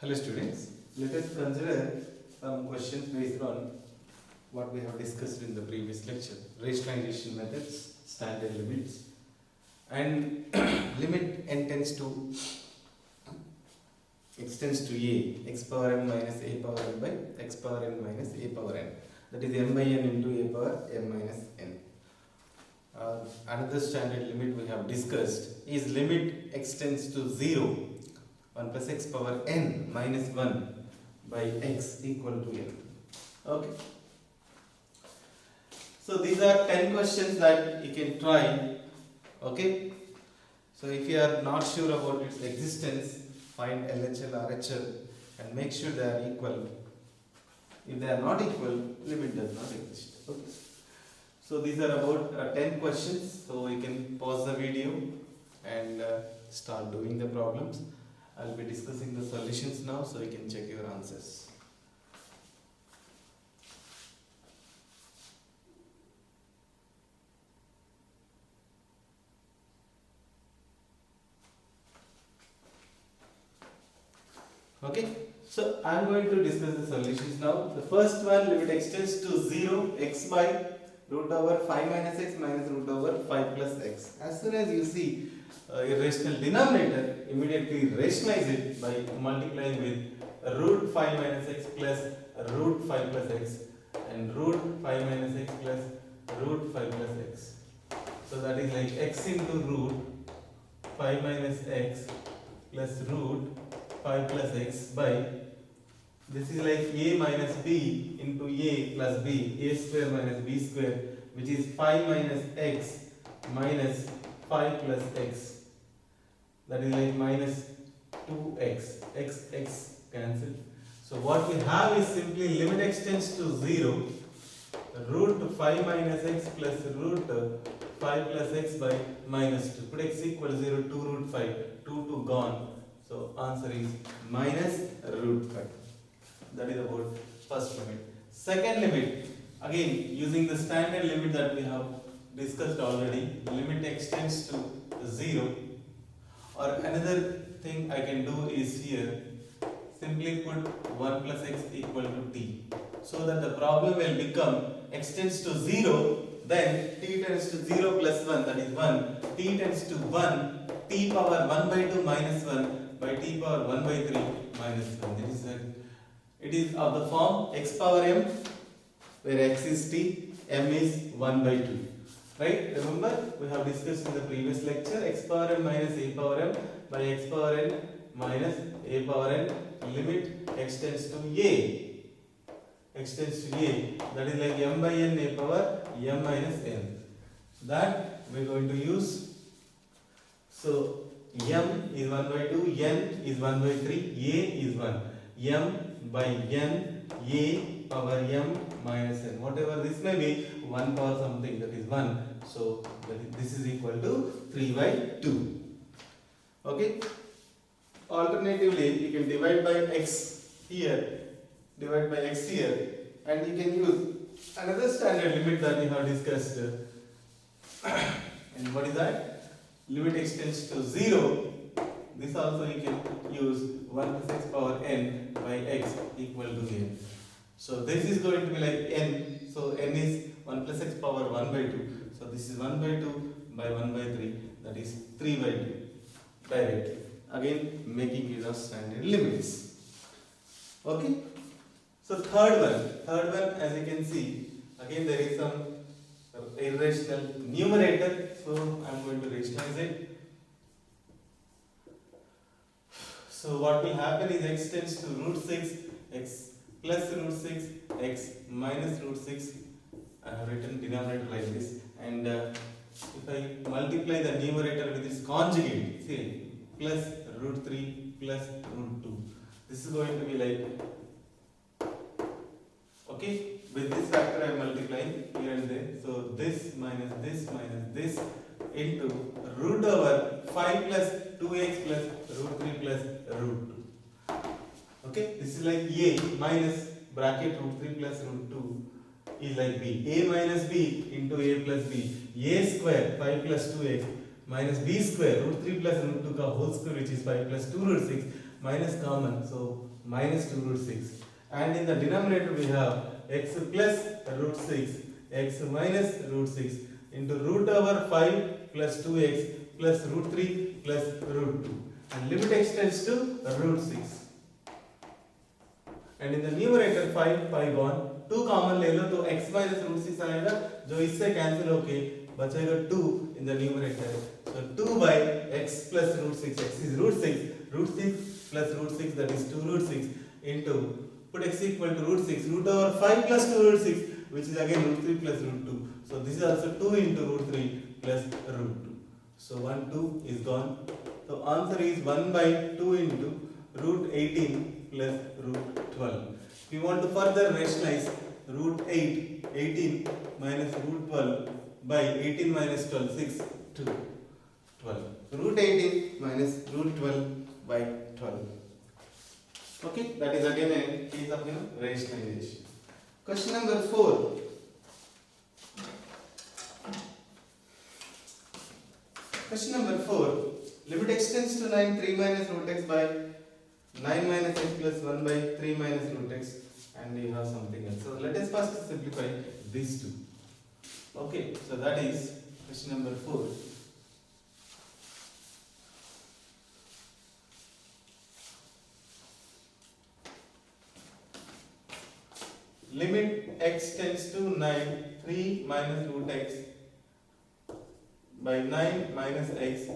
Hello students, let us consider some questions based on what we have discussed in the previous lecture. Rationalization methods, standard limits, and limit n tends to extends to a, x power n minus a power n by x power n minus a power n. That is m by n into a power m minus n. Another standard limit we have discussed is limit extends to 0, 1 plus x power n minus 1 by x equal to n. Okay. So these are 10 questions that you can try. Okay. So if you are not sure about its existence, find LHL, RHL and make sure they are equal. If they are not equal, limit does not exist. Okay. So these are about 10 questions. So you can pause the video and start doing the problems. I will be discussing the solutions now, so you can check your answers. Okay, so I am going to discuss the solutions now. The first one, limit extends to 0, x by root over 5 minus x minus root over 5 plus x. As soon as you see irrational denominator, immediately rationalize it by multiplying with root 5 minus x plus root 5 plus x and root 5 minus x plus root 5 plus x. So that is like x into root 5 minus x plus root 5 plus x by, this is like a minus b into a plus b, a square minus b square, which is 5 minus x minus 5 plus x. That is like minus 2x, x cancel. So what we have is simply limit extends to 0, root 5 minus x plus root 5 plus x by minus 2. Put x equals 0, 2 root 5, 2 gone. So answer is minus root 5. That is about first limit. Second limit, again using the standard limit that we have discussed already, limit extends to 0. Or another thing I can do is here, simply put 1 plus x equal to t. So that the problem will become extends to 0, then t tends to 0 plus 1, that is 1, t tends to 1, t power 1 by 2 minus 1 by t power 1 by 3 minus 1. It is of the form x power m, where x is t, m is 1 by 2. Right? Remember, we have discussed in the previous lecture, x power n minus a power m by x power n minus a power n, limit extends to a. Extends to a. That is like m by n a power m minus n. That we are going to use. So m is 1 by 2, n is 1 by 3, a is 1. m by n, a power m minus n. Whatever this may be, 1 power something, that is 1. So this is equal to 3 by 2. Okay. Alternatively, you can divide by x here, divide by x here, and you can use another standard limit that we have discussed. And what is that? Limit extends to 0. This also you can use 1 plus x power n by x equal to n. So this is going to be like n. So n is 1 plus x power 1 by 2. So this is 1 by 2 by 1 by 3. That is 3 by 2 directly. Again making use of standard limits. Okay. So third one as you can see, again there is some irrational numerator. So I am going to rationalize it. So what will happen is x tends to root 6, x plus root 6, x minus root 6. I have written denominator like this. And if I multiply the numerator with its conjugate, see, plus root 3 plus root 2. This is going to be like, okay, with this factor I am multiplying here and there. So this minus this into root over 5 plus 2x plus root 3 plus root 2. Okay, this is like a minus bracket root 3 plus root 2 is like b. A minus b into a plus b. A square 5 plus 2x minus b square root 3 plus root 2 का whole square, which is 5 plus 2 root 6 minus common. So minus 2 root 6. And in the denominator we have x plus root 6, x minus root 6 into root over 5 plus 2x plus root 3 plus root 2. And limit extends to root 6. And in the numerator 5 gone, 2 common ले लो तो x minus root 6 आएगा जो इससे cancel होके बचेगा 2 in the numerator. So 2 by x plus root 6, x is root 6 plus root 6, that is 2 root 6 into, put x equal to root 6, root over 5 plus 2 root 6, which is again root 3 plus root 2. So this is also 2 into root 3 plus root 2. So 1 2 is gone. So answer is 1 by 2 into root 18 plus root 12. If you want to further rationalize, root 18 minus root 12 by 18 minus 12, 6, 2, 12. Root 18 minus root 12 by 12. Okay, that is again a case of rationalization. Question number 4. Question number 4. Limit x tends to 9, 3 minus root x by 9 minus x plus 1 by 3 minus root x, and you have something else. So let us first simplify these two. Okay, so that is question number 4. Limit x tends to 9, 3 minus root x by 9 minus x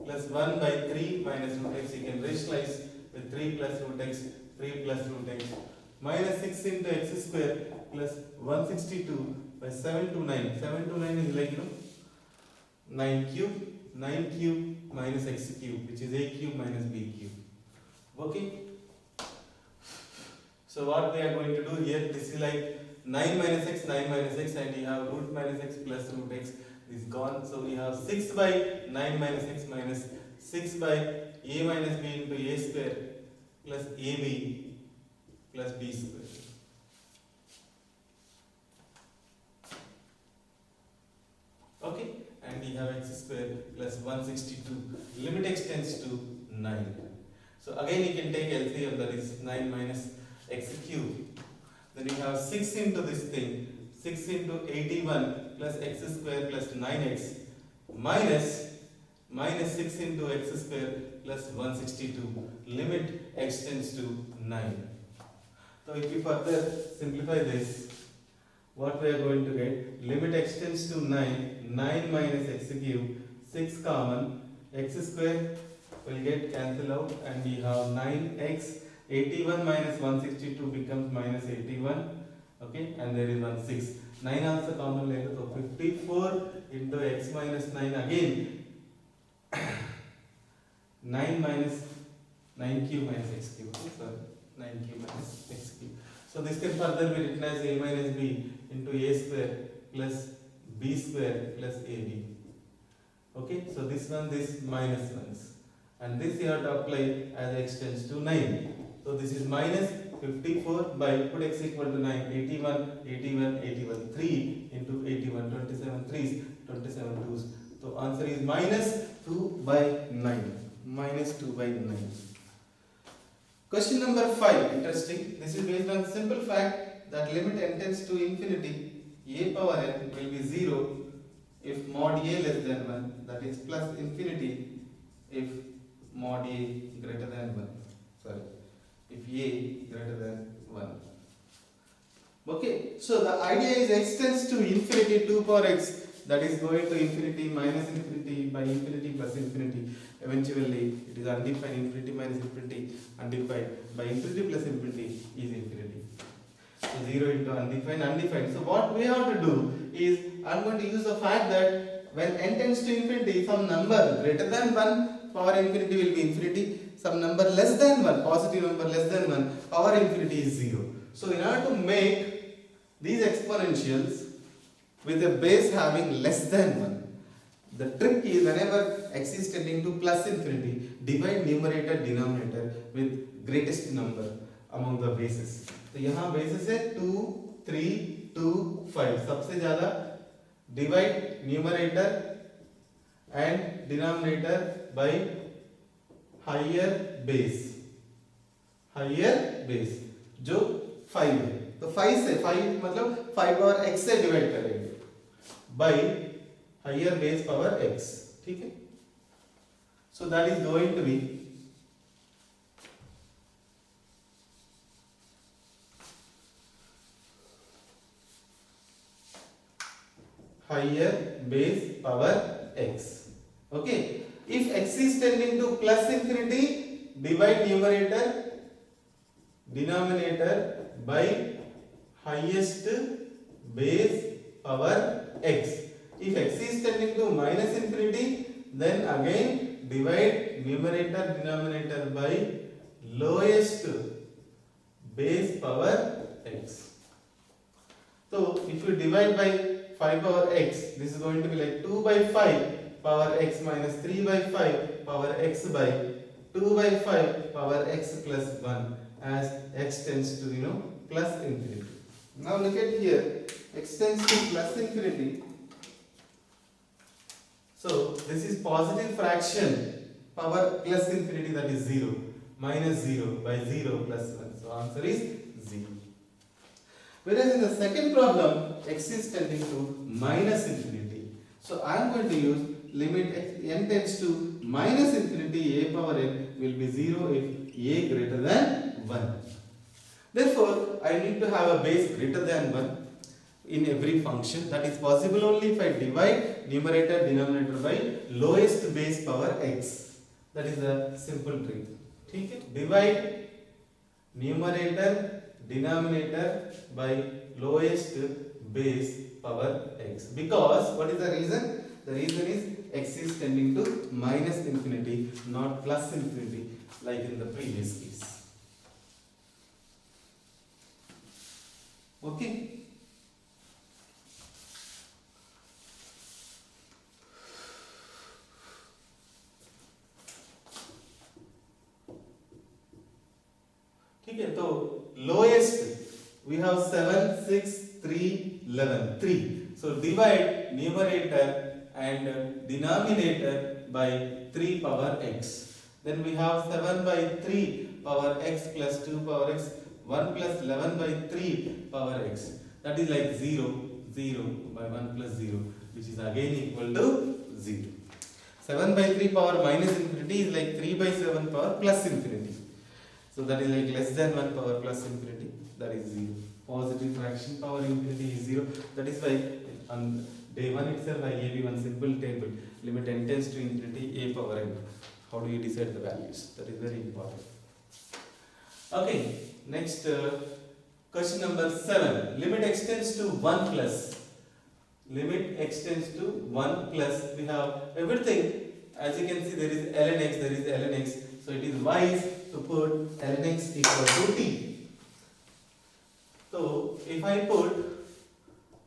plus 1 by 3 minus root x. You can rationalize with 3 plus root x, 3 plus root x, minus 6 into x square plus 162 by 7 to 9. 7 to 9 is like 9 cube minus x cube, which is a cube minus b cube. Okay. So what we are going to do here, this is like 9 minus x, and you have root minus x plus root x is gone. So we have 6 by 9 minus x minus 6 by a minus b into a square plus ab plus b square. Okay, and we have x square plus 162. Limit x tends to 9. So again you can take LCM, that is 9 minus x cube. Then you have 6 into this thing, 6 into 81 plus x square plus 9x minus 6 into x square plus 162. Limit x tends to 9. So if you further simplify this, what we are going to get? Limit x tends to 9, 9 minus x cube, 6 common, x square will get cancelled out, and we have 9x, 81 minus 162 becomes minus 81. Okay, and there is 1 6. 9 also common later, so 54 into x minus 9 again. 9 minus 9 cube minus x cube. Okay, sorry, 9 cube minus x cube. So this can further be written as a minus b into a square plus b square plus ab. Okay, so this minus ones, and this you have to apply as x tends to 9. So this is minus 54 by, put x equal to 9, 81, 3 into 81, 27 3s, 27 2s. So answer is minus 2 by 9. Minus 2 by 9. Question number 5, interesting. This is based on simple fact that limit n tends to infinity, a power n will be 0 if mod a less than 1, that is plus infinity if mod a greater than 1. Sorry, if a greater than 1. Okay, so the idea is x tends to infinity 2 power x, that is going to infinity, minus infinity, by infinity plus infinity. Eventually it is undefined, infinity minus infinity, undefined, by infinity plus infinity is infinity. So 0 into undefined. So what we have to do is, I am going to use the fact that when n tends to infinity, some number greater than 1 power infinity will be infinity, some number less than 1, positive number less than 1, power infinity is 0. So in order to make these exponentials with a base having less than 1, the trick is whenever x is tending to plus infinity, divide numerator denominator with greatest number among the bases. तो यहाँ bases है 2, 3, 2, 5. सबसे ज़्यादा divide numerator and denominator by higher base. Higher base जो 5 है, तो 5 से 5 मतलब 5 पावर x से डिवाइड करेंगे by higher base power x, ठीक है। So that is going to be higher base power x. Okay, if x is tending to plus infinity, divide numerator denominator by highest base power x. If x is tending to minus infinity, then again divide numerator denominator by lowest base power x. So if you divide by 5 power x, this is going to be like 2 by 5 power x minus 3 by 5 power x by 2 by 5 power x plus 1, as x tends to plus infinity. Now look at here, x tends to plus infinity. So this is positive fraction power plus infinity, that is 0, minus 0 by 0 plus 1. So answer is 0. Whereas in the second problem, x is tending to minus infinity. So I am going to use limit n tends to minus infinity, a power n will be 0 if a greater than 1. Therefore, I need to have a base greater than 1 in every function. That is possible only if I divide numerator denominator by lowest base power x. That is a simple trick. Okay? Divide numerator denominator by lowest base power x, because what is the reason? The reason is x is tending to minus infinity, not plus infinity like in the previous case. Okay, ठीक है। तो lowest we have 7, 6, 3, 11, 3. So divide numerator and denominator by 3 power x. Then we have 7 by 3 power x plus 2 power x, 1 plus 11 by 3 power x. That is like 0, 0 by 1 plus 0, which is again equal to 0. 7 by 3 power minus infinity is like 3 by 7 power plus infinity. So that is like less than 1 power plus infinity, that is 0. Positive fraction power infinity is 0. That is why on day 1 itself I gave you one simple table, limit n tends to infinity, a power n. How do you decide the values? That is very important. Okay, next question number 7. Limit x tends to 1 plus. Limit x tends to 1 plus. We have everything. As you can see, there is ln x, there is ln x. So it is wise to put ln x equal to t. So if I put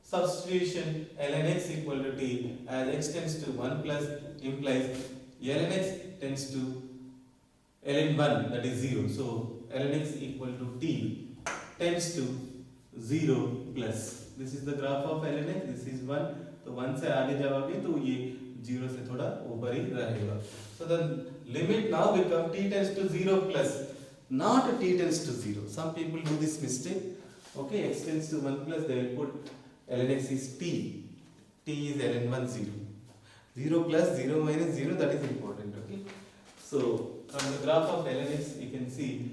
substitution ln x equal to t, as x tends to 1 plus implies ln x tends to ln 1, that is 0. So ln x equal to t tends to 0 plus. This is the graph of ln x, this is 1. तो 1 से आगे जाओगे तो ये 0 से थोड़ा ऊपर ही रहेगा. So the limit now become t tends to 0 plus, not t tends to 0. Some people do this mistake. Okay, x tends to 1 plus, they will put ln x is t. T is ln 1 0. 0 plus 0 minus 0, that is important. Okay. So from the graph of ln x you can see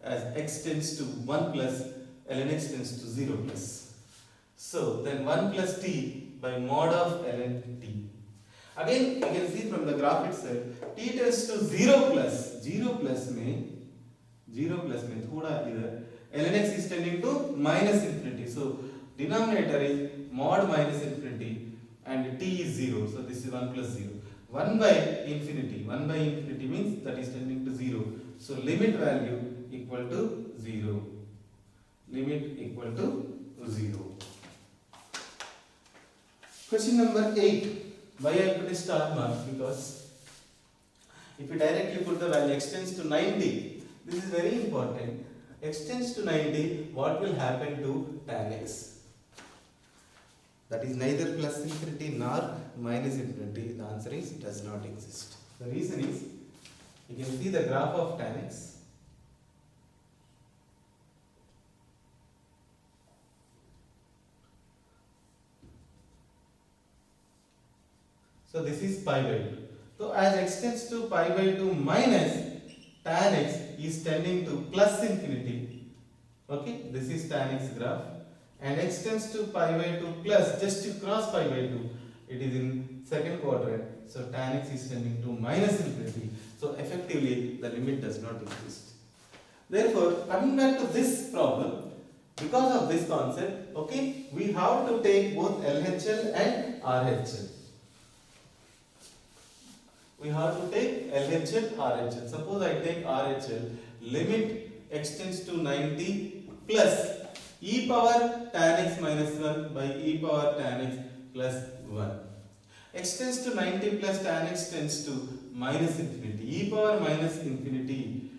as x tends to 1 plus, ln x tends to 0 plus. So then 1 plus t by mod of ln t. Again you can see from the graph itself t tends to 0 plus. 0 plus में थोड़ा इधर ln x is tending to minus infinity. So denominator is mod minus infinity and t is 0. So this is 1 plus 0. 1 by infinity. 1 by infinity means that is tending to 0. So limit value equal to 0. Limit equal to 0. Question number 8. Why I put a star mark? Because if you directly put the value x tends to 90, this is very important. X tends to 90, what will happen to tan x? That is neither plus infinity nor minus infinity. The answer is does not exist. The reason is, you can see the graph of tan x. So this is pi by 2. So as x tends to pi by 2 minus tan x is tending to plus infinity. Okay, this is tan x graph. And x tends to pi by 2 plus, just to cross pi by 2, it is in second quadrant. So tan x is tending to minus infinity. So effectively the limit does not exist. Therefore, coming back to this problem, because of this concept, okay, we have to take both LHL and RHL. We have to take LHL, RHL. Suppose I take RHL, limit x tends to 90 plus e power tan x minus 1 by e power tan x plus 1. X tends to 90 plus tan x tends to minus infinity. E power minus infinity,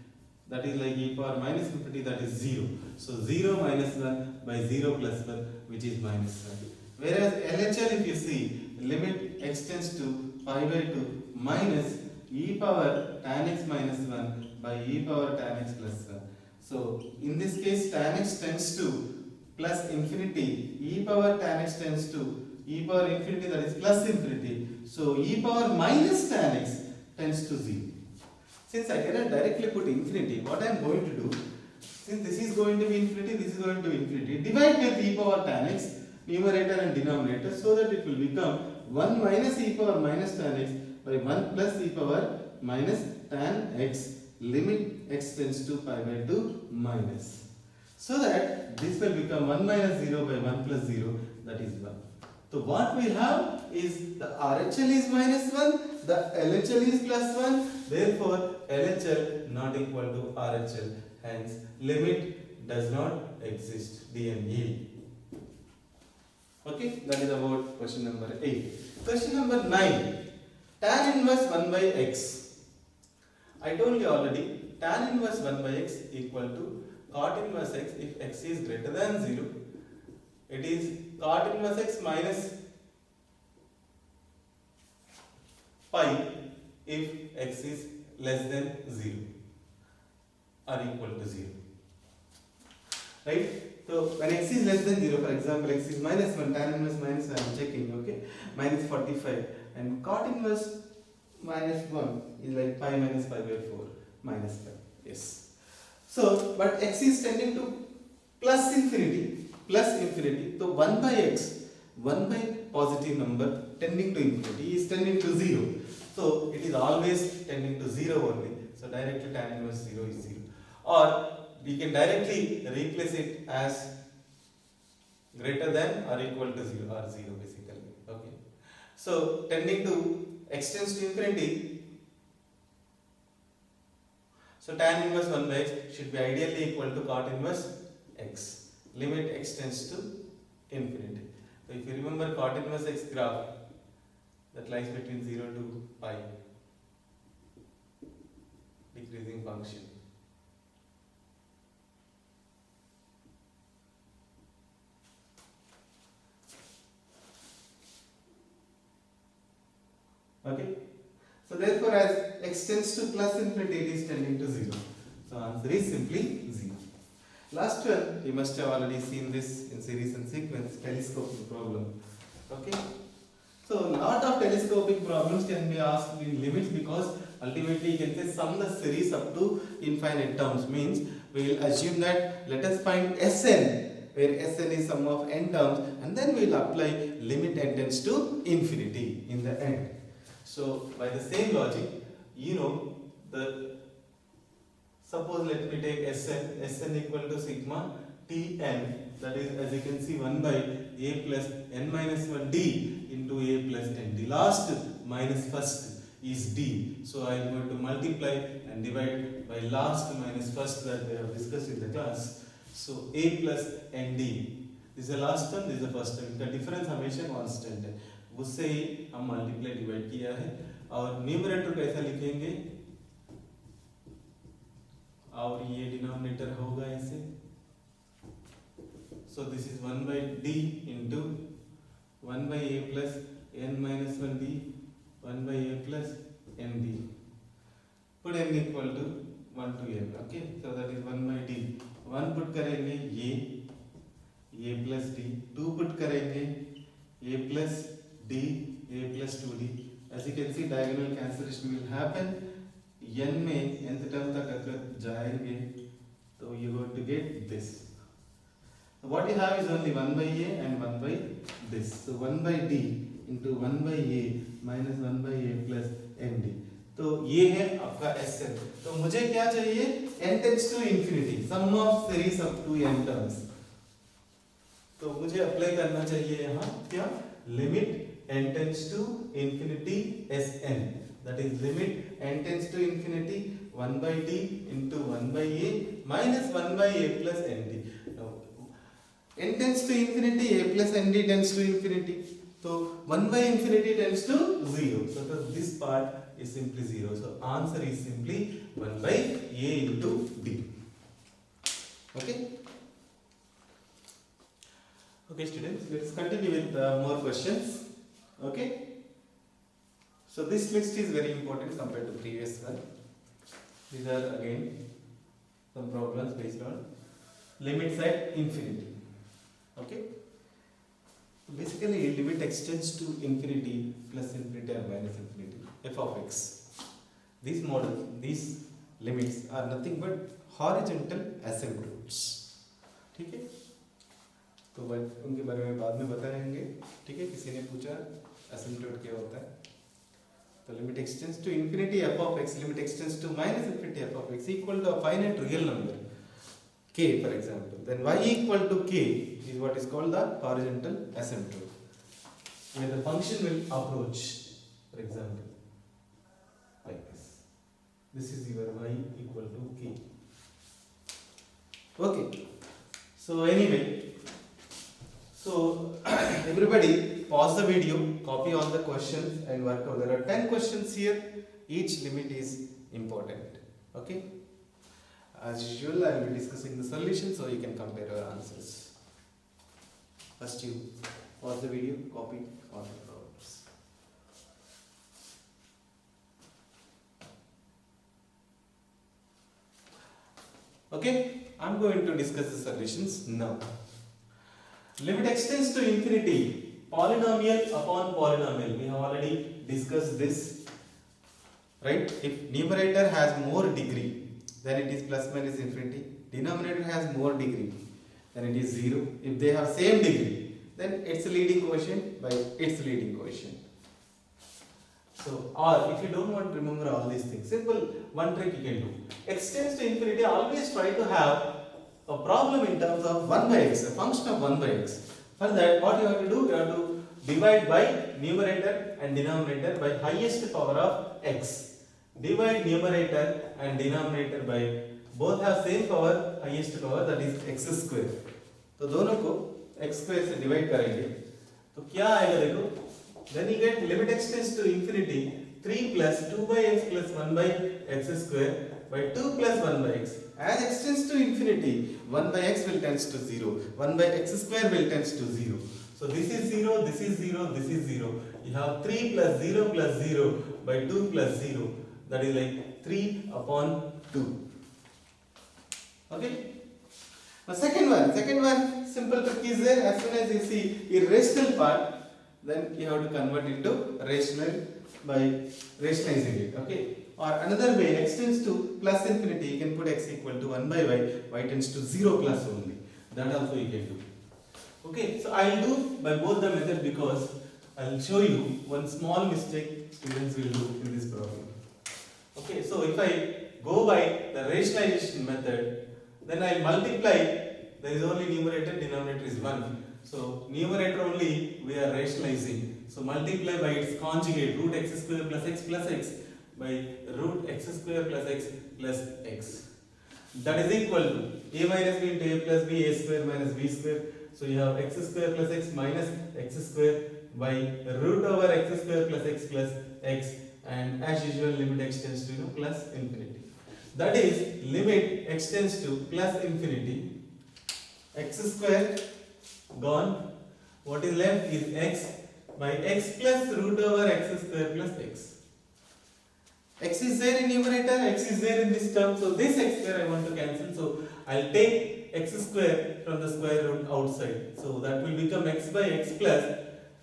that is like e power minus infinity, that is 0. So 0 minus 1 by 0 plus 1, which is minus 1. Whereas LHL, if you see, limit x tends to pi by 2 minus e power tan x minus 1 by e power tan x plus 1. So in this case, tan x tends to plus infinity, e power tan x tends to e power infinity, that is plus infinity. So e power minus tan x tends to 0. Since I cannot directly put infinity, what I am going to do, since this is going to be infinity, this is going to be infinity, divide with e power tan x, numerator and denominator, so that it will become 1 minus e power minus tan x by 1 plus e power minus tan x, limit x tends to pi by 2 minus. So that this will become 1 minus 0 by 1 plus 0, that is 1. So what we have is the RHL is minus 1, the LHL is plus 1, therefore LHL not equal to RHL, hence limit does not exist, D and E. Okay, that is about question number 8. Question number 9. Tan inverse 1 by x. I told you already, tan inverse 1 by x equal to cot inverse x if x is greater than 0. It is cot inverse x minus pi if x is less than 0 or equal to 0. Right? So when x is less than 0, for example, x is minus 1, tan inverse minus 1, I am checking, okay, minus 45, and cot inverse minus 1 is like pi minus pi by 4, minus pi, yes. So, but x is tending to plus infinity, so 1 by x, 1 by positive number tending to infinity is tending to 0. So, it is always tending to 0 only, so directly tan inverse 0 is 0. Or we can directly replace it as greater than or equal to 0 or 0 basically. Okay. So tending to x tends to infinity. So tan inverse 1 by x should be ideally equal to cot inverse x. Limit x tends to infinity. So if you remember cot inverse x graph that lies between 0 to pi, decreasing function. Okay. So therefore, as x tends to plus infinity, it is tending to 0. So answer is simply 0. Last one, you must have already seen this in series and sequence, telescoping problem. Okay. So lot of telescoping problems can be asked in limits, because ultimately you can say sum the series up to infinite terms. Means we will assume that let us find Sn, where Sn is sum of n terms, and then we will apply limit n tends to infinity in the end. So by the same logic, you know, suppose let me take Sn equal to sigma Tn, that is, as you can see, 1 by a plus n minus 1 d into a plus n. The last minus first is d. So I am going to multiply and divide by last minus first that we have discussed in the class. So a plus nd. This is the last term, this is the first term. The difference हमेशा constant है. उससे ही हम multiply divide किया है, और numerator कैसा लिखेंगे, और ये डिनोमिनेटर होगा ऐसे. So this is 1 by d into 1 by a plus n minus 1 d, 1 by a plus n d. Put n equal to 1 to n. Okay, so that is 1 by d. 1 put करेंगे a plus d. 2 put करेंगे a plus d, a plus 2d. As you can see, diagonal cancellation will happen. n में nth term तक अगर जाएंगे तो you going to get this. What you have is only 1 by a and 1 by this. So 1 by d into 1 by a minus 1 by a plus nd. तो ये है आपका Sn. तो मुझे क्या चाहिए? n tends to infinity. Sum of series up to n terms. तो मुझे अप्लाई करना चाहिए यहाँ क्या? Limit n tends to infinity Sn. That is limit n tends to infinity 1 by d into 1 by a minus 1 by a plus nd. Now n tends to infinity, a plus nd tends to infinity. So 1 by infinity tends to 0. So this part is simply 0. So answer is simply 1 by a into d. Okay. Okay students, let's continue with more questions. Okay. So this list is very important compared to previous one. These are again some problems based on limits at infinity. Okay. Basically, limit extends to infinity plus infinity or minus infinity. F of x. These models, these limits are nothing but horizontal asymptotes. ठीक है? तो उनके बारे में बाद में बताएंगे. ठीक है? किसी ने पूछा asymptote क्या होता है? So limit extends to infinity f of x, limit extends to minus infinity f of x equal to a finite real number k, for example. Then y equal to k is what is called the horizontal asymptote, where the function will approach, for example, like this. This is your y equal to k. Okay. So anyway, so everybody pause the video, copy all the questions and work out. There are 10 questions here. Each limit is important. Okay. As usual, I will be discussing the solution so you can compare your answers. First you pause the video, copy all the problems. Okay, I am going to discuss the solutions now. Limit extends to infinity, polynomial upon polynomial. We have already discussed this, right? If numerator has more degree, then it is plus minus infinity. Denominator has more degree, then it is 0. If they have same degree, then its leading quotient by its leading quotient. So, or if you don't want to remember all these things, simple one trick you can do. Extends to infinity, always try to have a problem in terms of 1 by x, a function of 1 by x. For that, what you have to do, you have to divide by numerator and denominator by highest power of x. Divide numerator and denominator by both have same power, highest power, that is x square. तो दोनों को x square से divide करेंगे तो क्या आएगा देखो. Then you get limit extends to infinity 3 plus 2 by x plus 1 by x square by 2 plus 1 by x. As extends to infinity, 1 by x will tends to 0. 1 by x square will tends to 0. So this is 0, this is 0, this is 0. You have 3 plus 0 plus 0 by 2 plus 0. That is like 3 upon 2. Okay. Now second one, simple trick is there. As soon as you see irrational part, then you have to convert into rational by rationalizing it. Okay. Or another way, x tends to plus infinity, you can put x equal to 1 by y tends to 0 plus only. That also you can do. Okay, so I will do by both the methods because I will show you one small mistake students will do in this problem. Okay, so if I go by the rationalization method, then I multiply, there is only numerator, denominator is 1. So numerator only we are rationalizing. So multiply by its conjugate, root x square plus x by root x square plus x. That is equal to a minus b into a plus b, a square minus b square. So you have x square plus x minus x square by root over x square plus x, and as usual limit extends to plus infinity. That is limit extends to plus infinity. X square gone. What is left is x by x plus root over x square plus x. X is there in numerator, x is there in this term, so this x square I want to cancel, so I'll take x square from the square root outside, so that will become x by x plus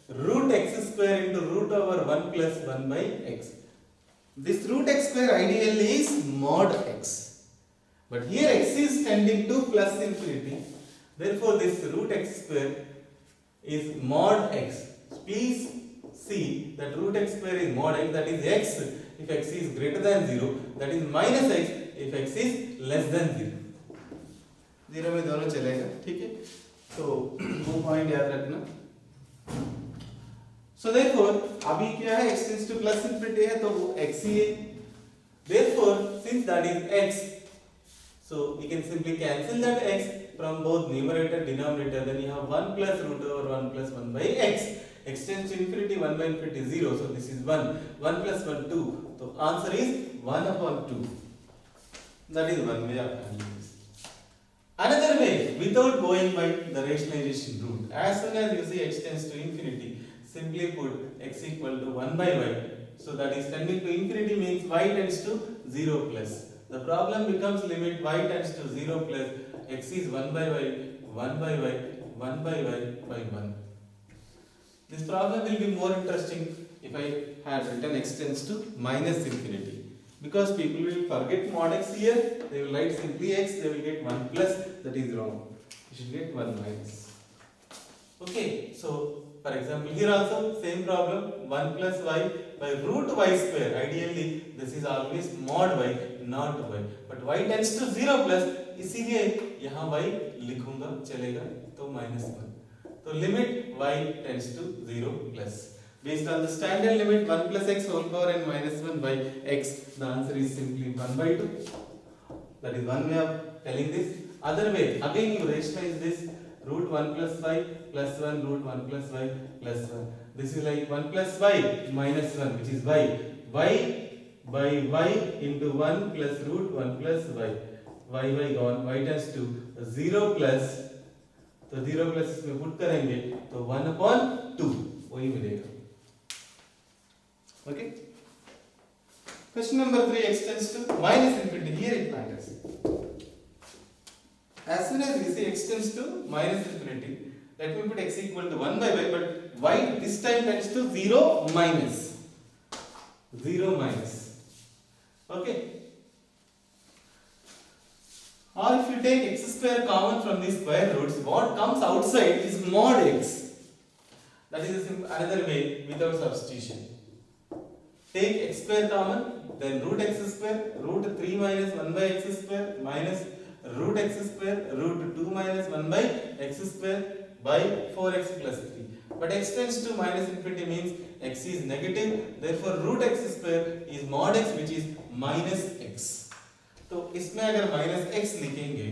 root x square into root over 1 1 plus 1 by x. This root x square ideally is mod x. But here x is tending to plus infinity. Therefore, this root x square is mod x. Please see that root x square is mod x, that is x if x is greater than 0, that is minus x if x is less than 0. 0 में दोनों चलेगा, ठीक है? तो वो point याद रखना. So therefore, अभी क्या है, x tends to plus infinity है तो वो x ही है. Therefore, since that is x, so we can simply cancel that x from both numerator denominator. Then you have 1 plus root over 1 plus 1 by x. X tends to infinity, 1 by infinity 0. So this is 1. 1 plus 1 2. So answer is 1 upon 2. That is one way of handling this. Another way, without going by the rationalization route, as soon as you see x tends to infinity, simply put x equal to 1 by y. So that is tending to infinity means y tends to 0 plus. The problem becomes limit y tends to 0 plus x is 1 by y, 1 by y, 1 by y by 1. This problem will be more interesting if I had written x tends to minus infinity. Because people will forget mod x here, they will write simply x, they will get 1 plus, that is wrong. You should get 1 minus. Okay, so for example, here also same problem, 1 plus y by root y square. Ideally, this is always mod y, not y. But y tends to 0 plus, इसीलिए यहाँ y लिखूंगा, चलेगा, तो minus 1. So limit y tends to 0 plus. Based on the standard limit 1 plus x whole power n minus 1 by x, the answer is simply 1 by 2. That is one way of telling this. Other way, again you rationalize this. Root 1 plus y plus 1, root 1 plus y plus 1. This is like 1 plus y minus 1, which is y. Y by y into 1 plus root 1 plus y. Y gone, y tends to 0 plus. तो 0 plus इसमें put करेंगे तो 1 upon 2 वही मिलेगा. Okay. Question number 3, x tends to minus infinity. Here it matters. As soon as we say x tends to minus infinity, let me put x equal to 1 by y, but y this time tends to 0 minus. 0 minus. Okay. Or if you take x square common from the square roots, what comes outside is mod x. That is another way without substitution. Take x square common, then root x square, root 3 minus 1 by x square minus root x square, root 2 minus 1 by x square by 4x plus 3. But x tends to minus infinity means x is negative, therefore root x square is mod x, which is minus x. तो इसमें अगर minus x लिखेंगे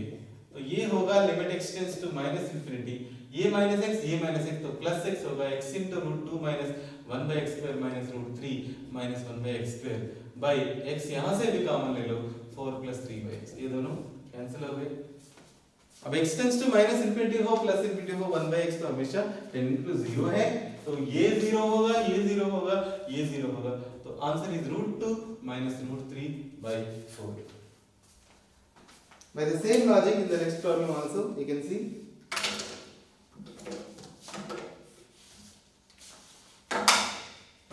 तो ये होगा limit x tends to minus infinity, ये minus x तो plus x होगा x into root 2 minus 1 by x square minus root 3 minus 1 by x square by x यहाँ से भी कॉमन ले लो 4 plus 3 by x, ये दोनों कैंसिल हो गए. अब x tends to minus infinity हो प्लस इंफिनिटी हो 1 by x तो हमेशा टेंडिंग टू 0 है, तो ये 0 होगा, ये 0 होगा, ये 0 होगा, तो answer is root 2 minus root 3 by 4. By the same logic, in the next problem also, you can see.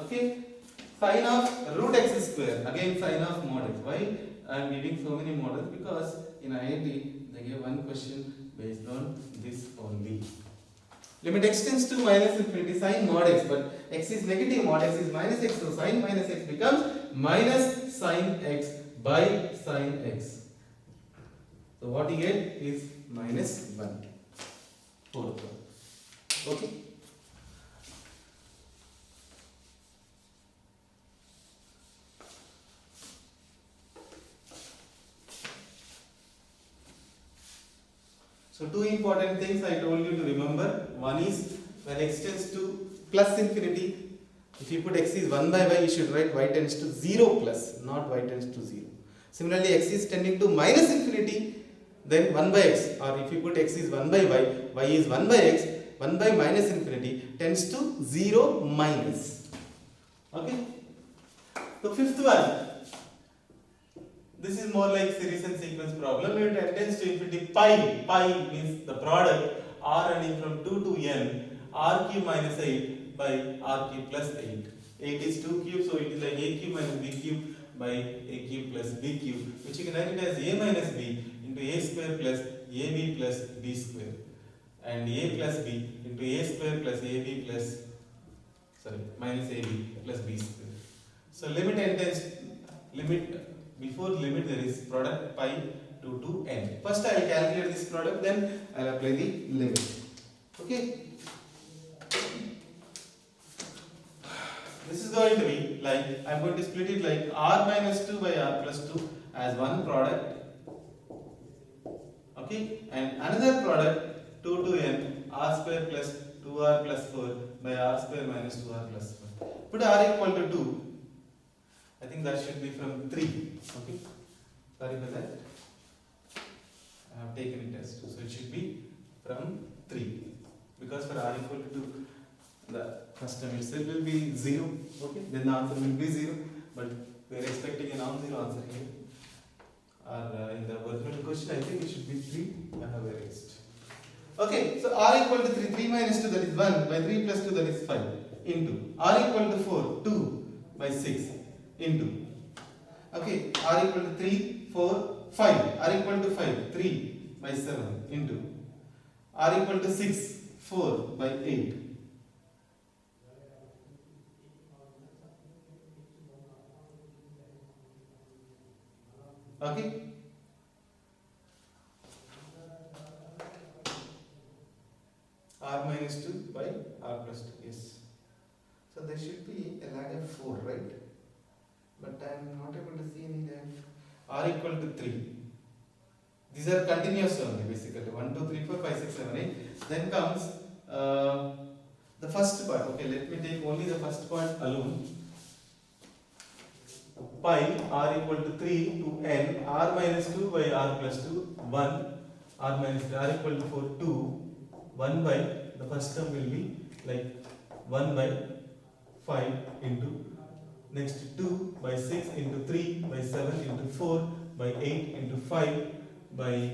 Okay, sine of root x square, again sine of mod x. Why I am giving so many models? Because in IIT they gave one question based on this only. Limit x tends to minus infinity, sine mod x, but x is negative, mod x is minus x, so sine minus x becomes minus sine x by sine x. So what you get is minus 1. 4. Okay. So two important things I told you to remember. One is when x tends to plus infinity, if you put x is 1 by y, you should write y tends to 0 plus, not y tends to 0. Similarly, x is tending to minus infinity, then 1 by x, or if you put x is 1 by y is 1 by x, 1 by minus infinity tends to 0 minus. Okay. So fifth one, this is more like series and sequence problem. It tends to infinity pi means the product r running from 2 to n, r cube minus 8 by r cube plus 8. 8 is 2 cube, so it is like a cube minus b cube by a cube plus b cube, which you can write it as a minus b into a square plus ab plus b square, and a plus b into a square plus ab plus minus ab plus b square. So limit n tends before limit there is product pi to n. First I will calculate this product, then I will apply the limit. Okay. This is going to be like, I am going to split it like r minus 2 by r plus 2 as one product. Okay, and another product 2 to n r square plus 2r plus 4 by r square minus 2r plus 4. Put r equal to 2. I think that should be from 3. Okay, sorry for that. I have taken it as 2, so it should be from 3, because for r equal to 2, the first term itself will be 0. Okay, then the answer will be 0, but we are expecting a non-zero answer here. Or in the original question, I think it should be 3. I have erased. Okay, so r equal to 3, 3 minus 2, that is 1, by 3 plus 2, that is 5, into r equal to 4, 2 by 6, into, okay, r equal to 3, 4, 5, r equal to 5, 3 by 7, into r equal to 6, 4 by 8. Okay, r minus 2 by r plus 2, yes. So there should be a lag of 4, right? But I am not able to see any lag. R equal to 3. These are continuous only, basically 1, 2, 3, 4, 5, 6, 7, 8. Then comes the first part. Okay, let me take only the first part alone. Pi r equal to 3 to n r minus 2 by r plus 2, 1, r minus 3, r equal to 4, 2, 1 by, the first term will be like 1 by 5 into, next 2 by 6 into 3 by 7 into 4 by 8 into 5 by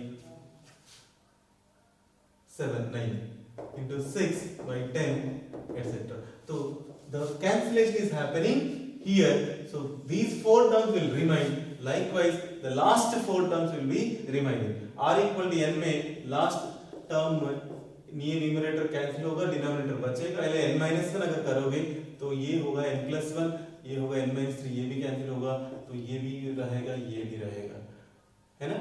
7, 9 into 6 by 10, etc. So the cancellation is happening here. So these 4 terms will remain. Likewise, the last 4 terms will be remaining. R equal to n में last term ये numerator cancel होगा, denominator बचेगा. n minus 1 अगर करोगे तो ये होगा n plus 1, ये होगा n minus 3, ये भी कैंसिल होगा, तो ये भी रहेगा, ये भी रहेगा, है ना.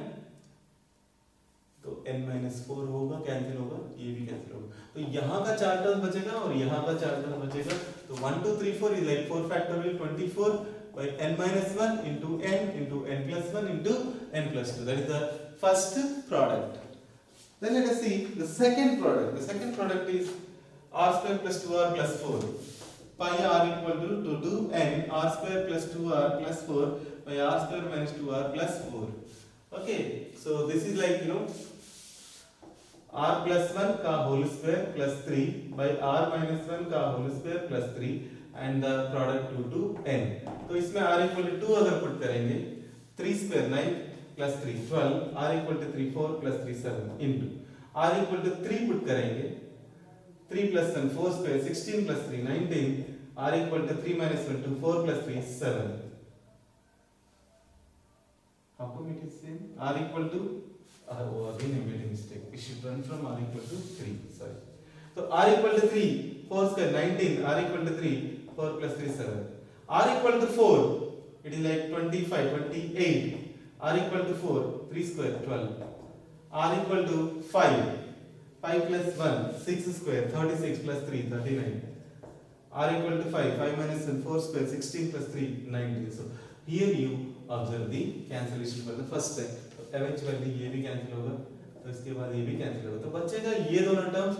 तो n minus 4 होगा, कैंसिल होगा, ये भी कैंसिल होगा. तो यहाँ का 4 टर्म बचेगा और यहाँ का 4 टर्म बचेगा. तो 1, 2, 3, 4 is like 4 factorial 24 by n minus 1 into n plus 1 into n plus 2. That is the first product. Then let us see the second product. The second product is r square plus 2r plus 4. Pi r equal to 2n r square plus 2r plus 4 by r square minus 2r plus 4. Okay, so this is like, you know, r plus 1 का whole square plus 3 by r minus 1 का whole square plus 3 and the product 2 to n. तो इसमें r equal to 2 अगर put करेंगे, 3 square 9 plus 3 12, r equal to 3 4 plus 3 7 into r equal to 3 put करेंगे, 3 plus 1 4 square 16 plus 3 19, r equal to 3 minus 1 2 4 plus 3 7. How come it is same? R equal to again I made a mistake. We should run from r equal to 3. Sorry. So r equal to 3, 4 square 19, r equal to 3, 4 plus 3 7. R equal to 4, it is like 25, 28. R equal to 4, 3 square 12. R equal to 5, 5 plus 1, 6 square 36 plus 3 39. R equal to 5, 5 minus 1 4 square 16 plus 3 19. So here you observe the cancellation for the first time. Eventually ये भी cancel होगा, तो इसके बाद ये भी cancel होगा, तो बचेगा ये दोनों टर्म्स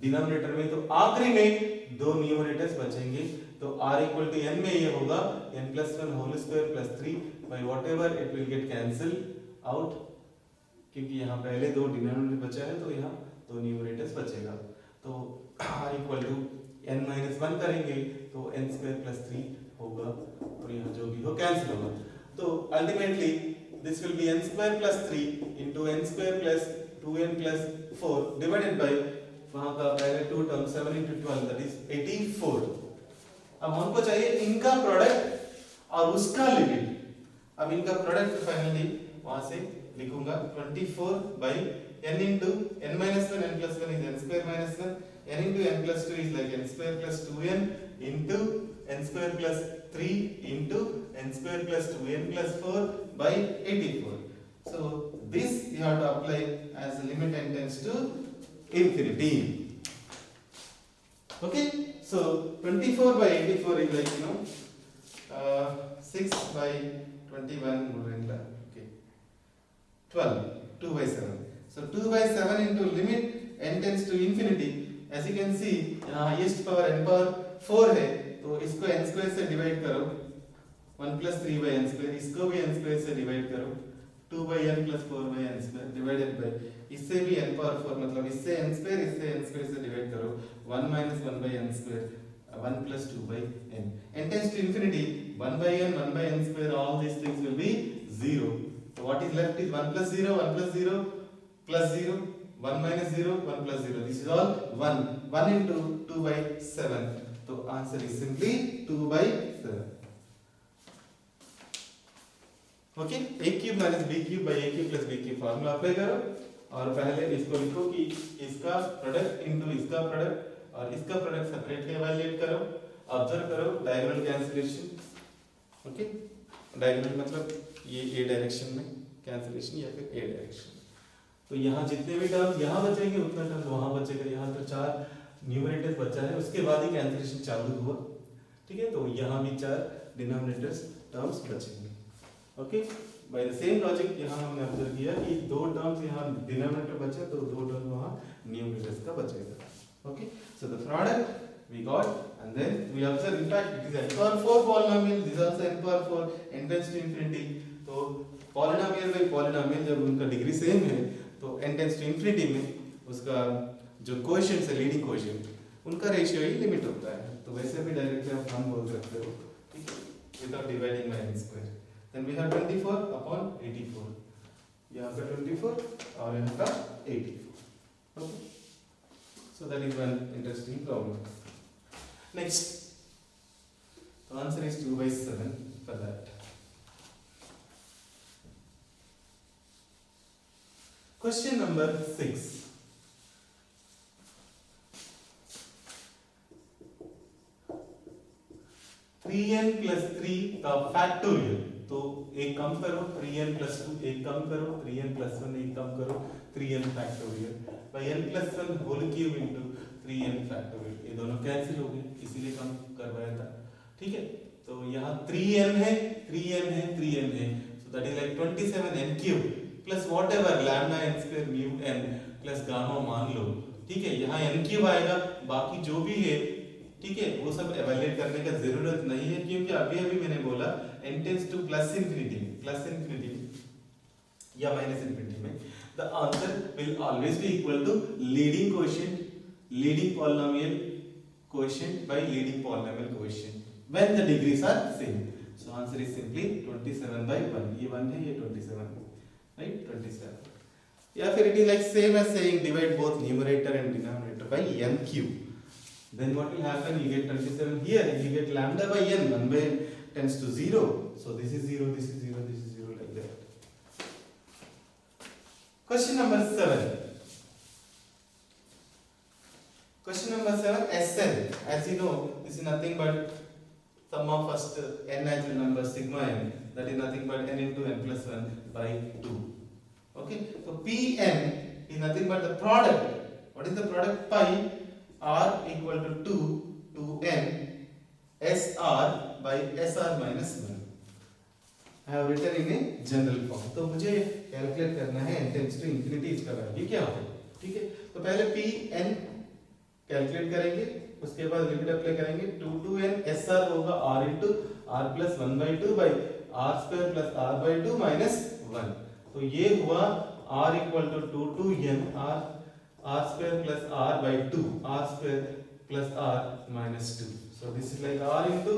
डिनोमिनेटर में. तो आखिरी में दो न्यूमरेटर्स बचेंगे. तो r equal to n में ये होगा n plus 1 whole square plus 3 by whatever it will get cancelled out, क्योंकि यहाँ पहले दो डिनोमिनेटर बचा है तो यहाँ दो न्यूमरेटर्स बचेगा. तो r equal to n minus 1 करेंगे तो n square plus 3 होगा और यहाँ जो भी हो कैंसिल होगा. तो ultimately this will be n square plus 3 into n square plus 2n plus 4 divided by वहां का पहले 2 टर्म 7 into 12 दैट इज 84। अब हमको चाहिए इनका प्रोडक्ट और उसका लिमिट। अब इनका प्रोडक्ट फाइनली वहां से लिखूंगा 24 by n into n minus 1 n plus 1 is n square minus 1 n into n plus 2 is like n square plus 2n into n square plus 3 into n square plus 2n plus 4 by 84. So this you have to apply as the limit n tends to infinity. Okay, so 24 by 84 is like 6 by 21 okay 12 2 by 7. So 2 by 7 into limit n tends to infinity. As you can see यहाँ highest power n power 4 है, तो इसको n square से divide करो 1 plus 3 by n square, इसको भी n square से divide करो 2 by n plus 4 by n square divided by इससे भी n power 4 मतलब इससे n square से divide करो 1 minus 1 by n square 1 plus 2 by n. n tends to infinity 1 by n square, all these things will be 0. So what is left is 1 plus 0 1 plus 0 plus 0 1 minus 0 1 plus 0. This is all 1 into 2 by 7. So answer is simply 2 by 7. Okay, a cube minus b cube by a cube plus b cube formula apply करो और पहले इसको लिखो कि इसका product into इसका product और इसका प्रोडक्ट सेपरेटली इवैल्यूएट करो। ऑब्जर्व करो डायगोनल कैंसिलेशन। ओके, डायगोनल मतलब ये a डायरेक्शन में कैंसिलेशन या फिर a डायरेक्शन। तो यहाँ जितने भी टर्म्स यहाँ बचेंगे उतना टर्म्स वहाँ बचेगा। यहाँ तो 4 न्यूमरेटर्स बचा है, उसके बाद ही कैंसिलेशन चालू हुआ। ठीक है, तो यहाँ भी 4 डिनोमिनेटर्स टर्म्स बचेंगे। Okay, by the same logic यहाँ हमने ऑब्जर्व किया कि 2 टर्म्स यहाँ डिनोमिनेटर बचे तो 2 टर्म्स वहाँ न्यूमरेटर्स का बचेगा। Okay, so the product we got and then we observe in fact it is n power 4 polynomial, this is also n power 4, n tends to infinity। तो polynomial by polynomial जब उनका degree same है तो n tends to infinity में उसका जो coefficient है leading coefficient उनका रेशियो ही लिमिट होता है। तो वैसे भी डायरेक्टली आप हम बोल सकते हो, ठीक है, without dividing by n square. Then we have 24 upon 84, यहाँ का 24 और यहाँ का 84। Okay, so that is one interesting problem. Next, the answer is 2 by 7 for that. Question number 6. Three n plus 3 का फैक्टोरियल। तो एक कम करो 3n plus 2, एक कम करो 3n plus 1, एक कम करो 3n factorial by n plus 1 whole cube into 3n factorial. ये दोनों कैंसिल हो गए, इसीलिए कम करवाया था। ठीक है, तो यहाँ 3n है 3n है 3n है, so that is like 27n cube plus whatever lambda n square mu n plus gamma मान लो। ठीक है, यहाँ n क्यूब आएगा, बाकी जो भी है ठीक है वो सब इवैल्यूएट करने का जरूरत नहीं है, क्योंकि अभी अभी मैंने बोला n tends to plus infinity या माइनस इनफिनिटी में the answer will always be equal to leading coefficient leading polynomial coefficient by leading polynomial coefficient when the degrees are same. So answer is simply 27 by 1। ये 1 है, ये 27, right, 27। या फिर it is like same as saying divide both numerator and denominator by n cube। Then what will happen? You get 27 here, and you get lambda by n. 1 by n tends to 0. So this is 0, this is 0, this is 0, like that. Question number 7. Question number 7, Sn. As you know, this is nothing but sum of first n natural number sigma n. That is nothing but n into n plus 1 by 2. Okay. So Pn is nothing but the product. What is the product? Pi r equal to 2 to n sr by sr minus 1. I have written in a general form. तो मुझे calculate करना है n tends to infinity इसका value क्या हो। ठीक है, तो पहले p n कैलकुलेट करेंगे, उसके बाद लिमिट अप्लाई करेंगे 2 to n sr होगा r into r plus 1 by 2 by r square plus r by 2 minus 1। तो ये हुआ r equal to 2 to n r square plus r by 2, r square plus r minus 2। So this is like r into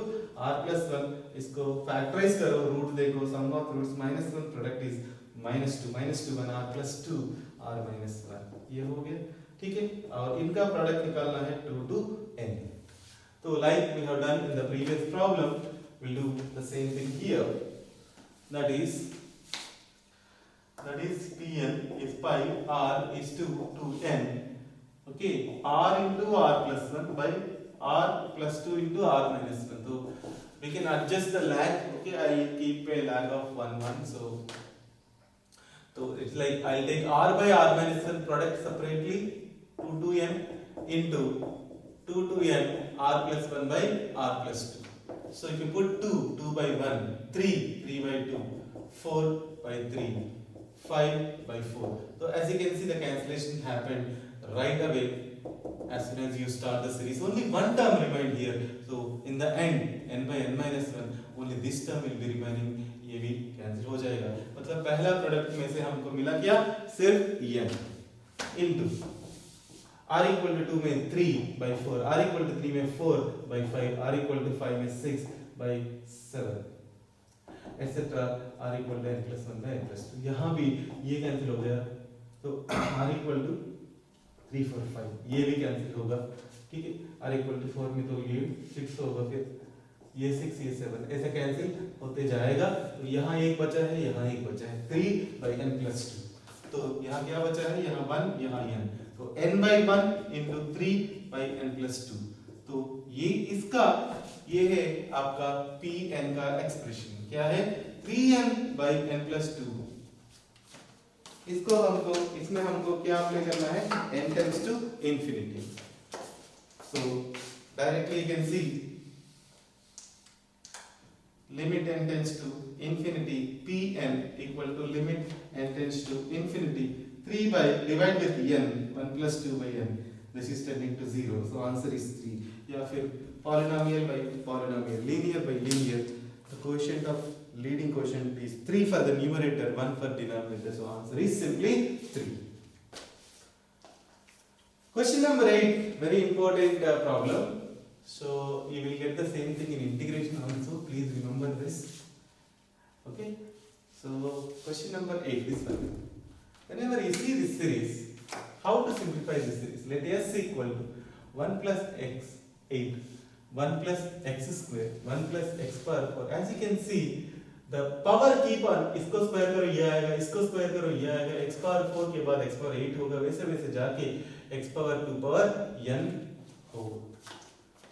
r plus 1, इसको factorise करो, root देखो, sum of roots minus 1, product is minus 2 1 r plus 2 r minus 1। ये हो गया। ठीक है, और इनका प्रोडक्ट निकालना है 2 to n। तो like we have done in the previous problem, we'll do the same thing here, that is Pn is pi, r is 2 to n, okay, r into r plus 1 by r plus 2 into r minus 1. So we can adjust the lag, okay, I'll keep a lag of 1 1, so it's like I'll take r by r minus 1 product separately, 2 to n into 2 to n r plus 1 by r plus 2. So if you put 2 by 1, 3 by 2, 4 by 3, 5 by 4. So as you can see, the cancellation happened right away as soon as you start the series. Only one term remained here. So in the end, n by n minus 1, only this term will be remaining. ये भी cancel हो जाएगा। मतलब पहला product में से हमको मिला क्या? सिर्फ n into r equal to 2 में 3 by 4, r equal to 3 में 4 by 5, r equal to 5 में 6 by 7, etc. r equal to n plus 1 by n plus 2। यहाँ भी ये कैंसिल हो गया, तो r equal to 3 4 5 ये भी कैंसिल होगा, ठीक है। r equal to 4 में तो ये 6 होगा, फिर ये 6 ये 7 ऐसे कैंसिल होते जाएगा। तो यहाँ एक बचा है, यहाँ एक बचा है, 3 by n plus 2। तो यहाँ क्या बचा है? यहाँ 1, यहाँ n, तो n by 1 into 3 by n plus 2। तो ये इसका ये है आपका Pn का एक्सप्रेशन, क्या है? 3n by n plus 2। इसमें हमको क्या अप्लाई करना है? n tends to infinity। So directly you can see limit n tends to infinity, Pn equal to limit n tends to infinity 3 by divide with n 1 plus 2 by n, this is tending to 0, so answer is 3। या फिर polynomial by polynomial, linear by linear, the quotient of leading quotient is 3 for the numerator, 1 for denominator, so answer is simply 3। Question number 8, very important problem. So you will get the same thing in integration also, please remember this, okay। So question number 8, this one, whenever you see this series, how to simplify this series? Let s equal to 1 plus x 8, 1 plus x square, 1 plus x power 4। as you can see the power keep on, इसको square करो ये आएगा, इसको square करो ये आएगा, x power 4 के बाद x power 8 होगा, वैसे वैसे जाके x power 2 power n होगा,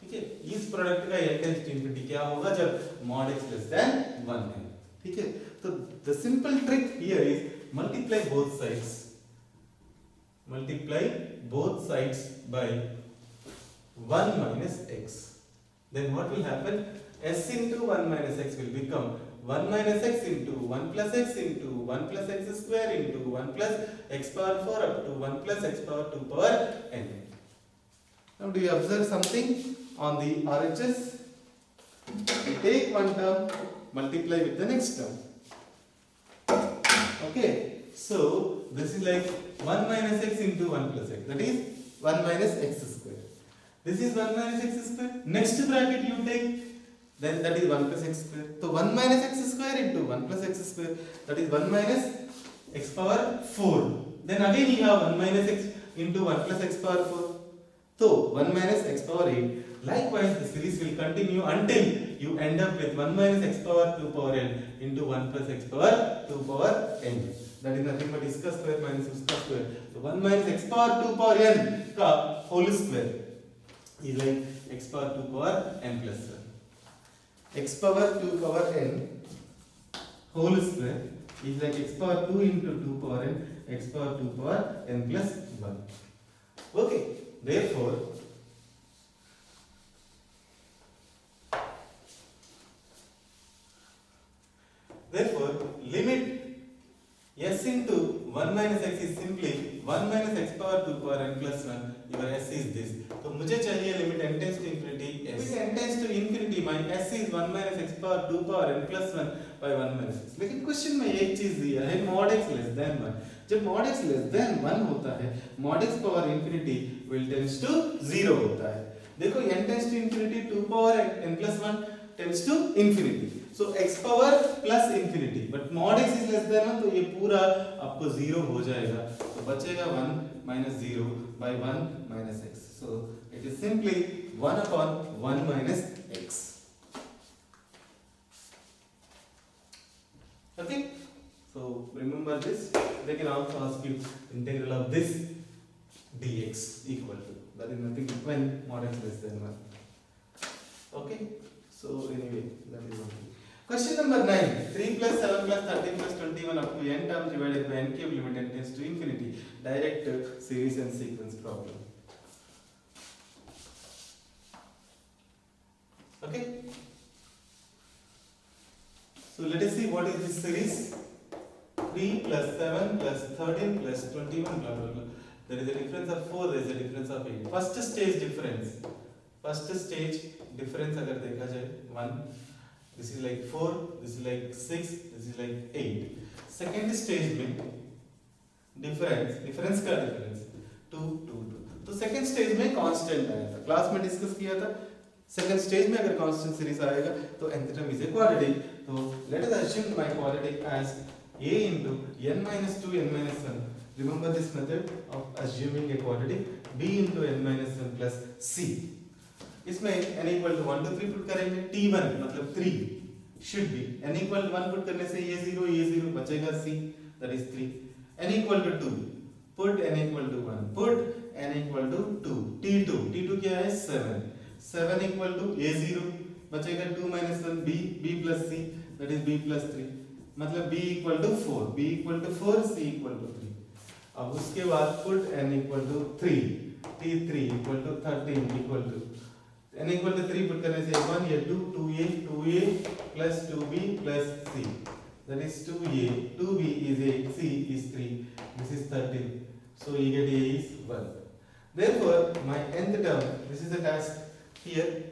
ठीक है। इस प्रोडक्ट का n टेंड्स टू इंफिनिटी क्या होगा? जब mod x less than 1 है, ठीक है। तो the simple trick here is multiply both sides by 1 minus x, then what will happen? S into 1 minus x will become 1 minus x into 1 plus x into 1 plus x square into 1 plus x power 4 up to 1 plus x power 2 power n। Now do you observe something on the RHS? You take one term, multiply with the next term, okay। So this is like 1 minus x into 1 plus x, that is 1 minus x square, this is 1 minus x square, next bracket you take, then that is 1 plus x square, so 1 minus x square into 1 plus x square, that is 1 minus x power 4, then again you have 1 minus x into 1 plus x power 4, so 1 minus x power 8। Likewise the series will continue until you end up with 1 minus x power 2 power n into 1 plus x power 2 power n, that is nothing but इसका square minus उसका square, so 1 minus x power 2 power n का whole square is like x power 2 power n plus 1, x power 2 power n whole square is like x power 2 into 2 power n, x power 2 power n plus 1, okay। Therefore limit s into 1 minus x is simply 1 minus x power 2 power n plus 1, your s is this। तो मुझे चाहिए limit n tends to infinity, s n tends to infinity, my s is 1 minus x power 2 power n plus 1 by 1 minus x। लेकिन question में एक चीज दिया है mod x less than 1, जब mod x less than 1 होता है mod x power infinity will tends to 0 होता है। देखो n tends to infinity 2 power n plus 1 tends to infinity, so x power plus infinity, but mod x is less than 1 तो ये पूरा आपको 0 हो जाएगा, तो बचेगा 1 minus 0, by 1 minus x. So it is simply 1 upon 1 minus x. Okay, so remember this. They can also ask you integral of this dx equal to, that is nothing but when mod x less than 1. Okay, so anyway, that is one thing. Question number 9. 3 plus 7 plus 13 plus 21 up to n terms divided by n cube limit n tends to infinity. Direct series and sequence problem. Okay. So let us see what is this series. 3 plus 7 plus 13 plus 21 blah blah blah. There is a difference of 4, there is a difference of 8. First stage difference. First stage difference अगर देखा जाए 1, this is like 4, this is like 6, this is like 8. Second stage में difference का difference 2 2 2. तो second stage में constant आया था, class में डिस्कस किया था. Second stage में अगर constant series आएगा तो nth term is a quadratic. So let us assume my quadratic as a into n minus 2 n minus 1. Remember this method of assuming a quadratic. b into n minus 1 plus c. इसमें n equal to 1 to 3 put करेंगे. t1 मतलब 3 should be n equal to 1 put करने से ये 0 बचेगा c, that is 3. n equal to 2 put n equal to 1 put n equal to 2. t2 क्या है 7 equal to a0 बचेगा 2 minus 1 b plus c, that is b plus 3. मतलब b equal to 4 c equal to 3. अब उसके बाद put n equal to 3 t3 equal to 13 equal to n equal to 3 put करने से 1 या 2a plus 2b plus c, that is 2b is 8, c is 3, this is 13, so you get a is 1. Therefore my nth term, this is the task here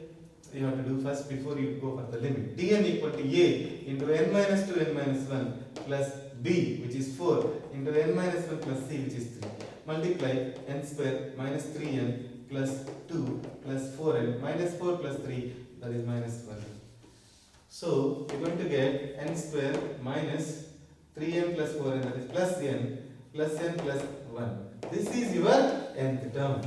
you have to do first before you go for the limit. Tn equal to a into n minus 2 n minus 1 plus b which is 4 into n minus 1 plus c which is 3. Multiply n square minus 3n plus 2 plus 4n minus 4 plus 3, that is minus 1. So you're going to get n square minus 3n plus 4n, that is plus n plus 1. This is your nth term.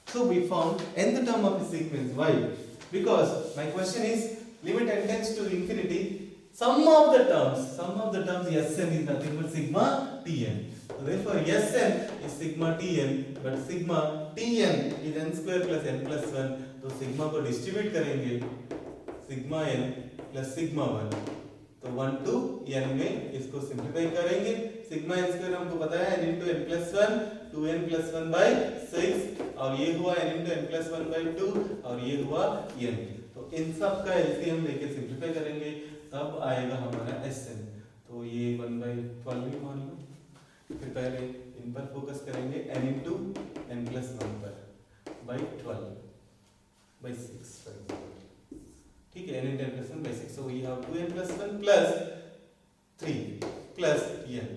So we found nth term of the sequence. Why? Because my question is limit n tends to infinity. Sum of the terms Sn is nothing but sigma Tn. So therefore Sn is sigma Tn, but sigma Tn is n square plus n plus 1. तो sigma को distribute करेंगे sigma n plus sigma 1. तो 1 to n में इसको simplify करेंगे. sigma n square हमको पता है n into n plus 1 2n plus 1 by 6 और ये हुआ n into n plus 1 by 2 और ये हुआ n. तो इन सब का LCM लेके सिंप्लीफाई करेंगे तब आएगा हमारा Sn. तो ये 1 by 12 भी मान लो. फिर पहले इन पर फोकस करेंगे n into n plus 1 पर by 12 by 6 for example. ठीक है, n into n plus 1 by 6. So we have 2n plus 1 plus 3 plus n.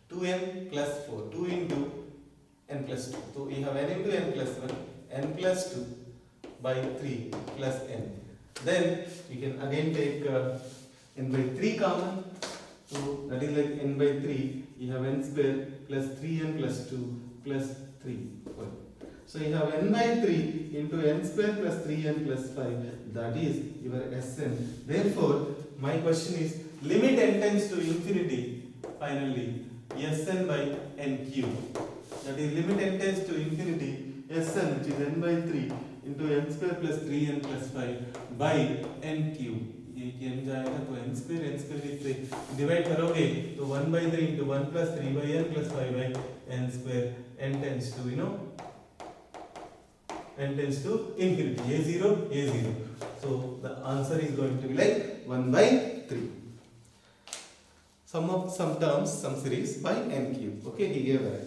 2n plus 4 2 into n plus 2. So we have n into n plus 1 n plus 2 by 3 plus n. Then we can again take n by 3 common. So that is like n by 3. You have n square plus 3n plus 2 plus 3. So you have n by 3 into n square plus 3n plus 5. That is your Sn. Therefore, my question is limit n tends to infinity. Finally, Sn by n cube. That is limit n tends to infinity. Sn which is n by 3 into n square plus 3n plus 5 by n cube. ये n जाएगा तो n square इससे divide करोगे तो 1 by 3 into 1 plus 3 by n plus 5 by n square. n tends to n tends to infinity. a0. So the answer is going to be like 1 by 3. Some terms, some series by n cube. Okay, he gave that.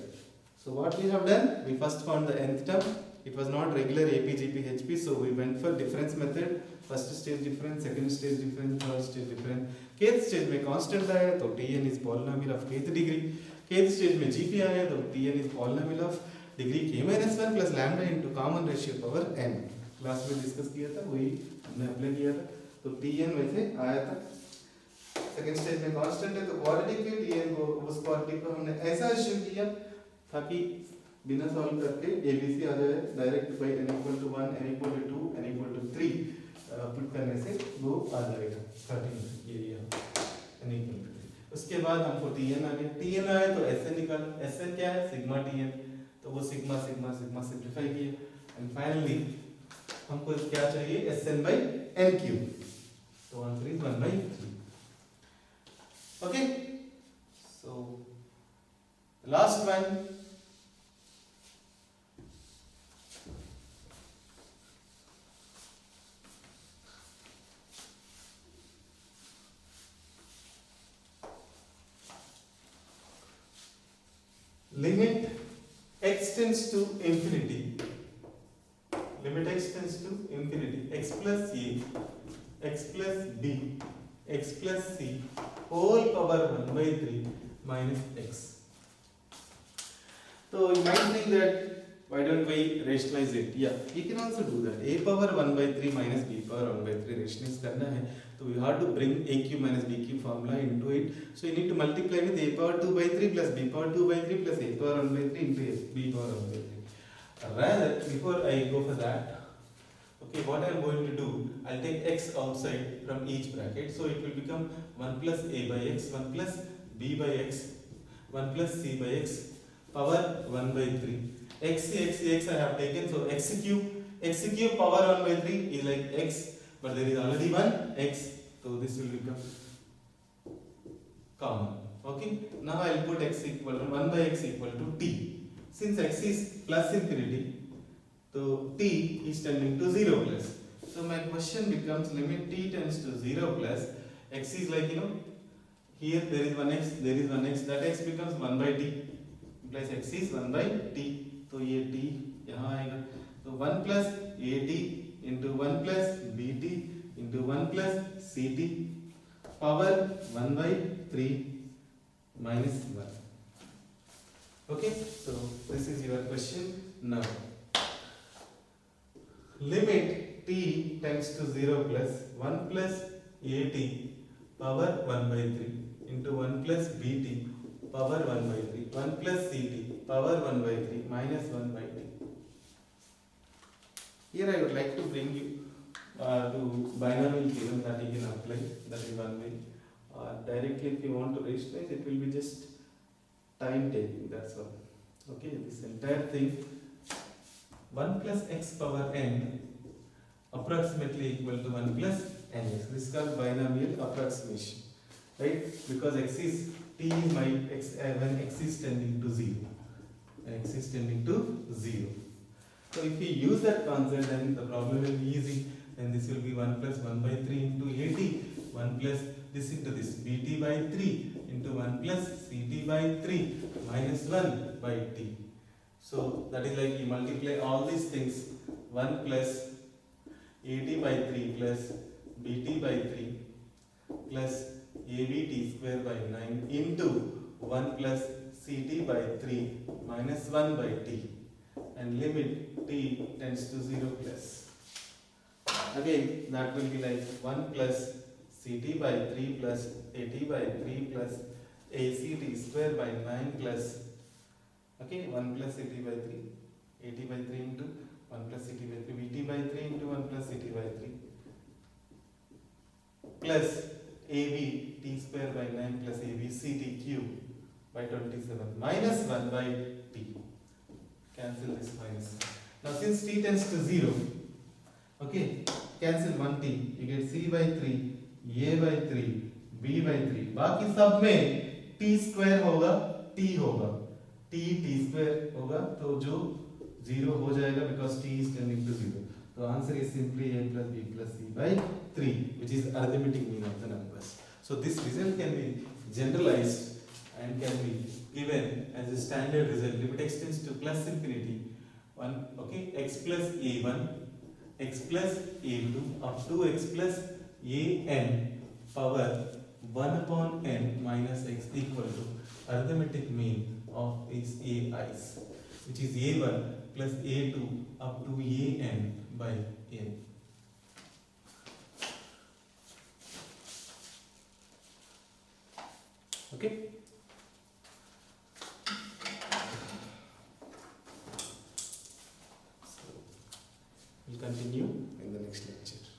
So what we have done, we first found the nth term. It was not regular AP, GP, HP, so we went for difference method. First stage difference, second stage difference, third stage difference. Kth stage में constant आया तो Tn is polynomial of kth degree. Kth stage में GP आया तो Tn is polynomial of degree k minus 1 plus lambda into common ratio power n. Class में discuss किया था, वही हमने अप्लाई किया था. तो Tn वैसे आया था. सेकंड स्टेज में कांस्टेंट है तो क्वाड्रेटिक है. Tn को उस क्वाड्रेटिक को हमने ऐसा अज्यूम किया ताकि बिना सॉल्व करके ABC आ जाए direct by n equal to 1 n equal to 2 n equal to 3 put करने से वो आ जाएगा 13 ये n इक्वल टू 3। उसके बाद हमको Tn आ गया, Tn आया तो Sn निकाल, Sn क्या है सिग्मा Tn, तो वो सिग्मा सिग्मा सिग्मा सिंप्लीफाई किया एंड फाइनली हमको क्या चाहिए Sn by n क्यूब, तो answer is 1 by 3। Okay so last one limit x tends to infinity, limit x tends to infinity, x plus a, x plus b, x plus c whole power 1 by 3 minus x. So you might think that why don't we rationalize it? Yeah, we can also do that. A power 1 by 3 minus b power 1 by 3 rationalize करना है तो we have to bring a cube minus b cube formula into it. So you need to multiply with a power 2 by 3 plus b power 2 by 3 plus a power 1 by 3 into b power 1 by 3. Rather, before I go for that, okay, what I am going to do, I'll take x outside from each bracket. So it will become 1 plus a by x, 1 plus b by x, 1 plus c by x, power 1 by 3. X I have taken, so x cube power 1 by 3 is like x, but there is already one x, so this will become common. Okay, now I will put x equal to 1 by x equal to t. Since x is plus infinity, so t is tending to 0 plus. So my question becomes limit t tends to 0 plus, x is like here there is one x, there is one x, that x becomes 1 by t, implies x is 1 by t. तो ये t यहाँ आएगा, तो 1 plus at into 1 plus bt into 1 plus ct power 1 by 3 minus 1. Okay, so this is your question. Now limit t tends to 0 plus 1 plus at power 1 by 3 into 1 plus bt power 1 by 3, 1 plus ct power 1 by 3 minus 1 by t. Here I would like to bring you to binomial theorem that you can apply, that is one way. Directly if you want to rationalize, it will be just time taking, that's all. Okay, this entire thing 1 plus x power n approximately equal to 1 plus nx. This is called binomial approximation, right? Because x is t is my x when x is tending to 0. X is tending to 0. So if you use that concept, then the problem will be easy. Then this will be 1 plus 1 by 3 into at, 1 plus this into this, bt by 3 into 1 plus ct by 3 minus 1 by t. So that is like you multiply all these things, 1 plus at by 3 plus bt by 3 plus abt square by 9 into 1 plus ct by 3 minus 1 by t, and limit t tends to 0 plus. Again that will be like 1 plus ct by 3 plus at by 3 plus act square by 9 plus, okay, 1 plus ct by 3, at by 3 into 1 plus ct by 3, bt by 3 into 1 plus ct by 3 plus ab t square by 9 plus abct cube by 27 minus 1 by t. Cancel this minus. Now since t tends to 0, okay, cancel 1 t, you get c by 3, a by 3, b by 3. बाकी सब में t square होगा, t होगा, t square होगा, तो जो 0 हो जाएगा because t is tending to 0. So answer is simply a plus b plus c by 3, which is arithmetic mean of the numbers. So this result can be generalized and can be given as a standard result. Limit x tends to plus infinity 1, okay, x plus a1, x plus a2 up to x plus an power 1 upon n minus x equal to arithmetic mean of these ai's, which is a1 plus a2 up to an by n. Okay. We'll continue in the next lecture.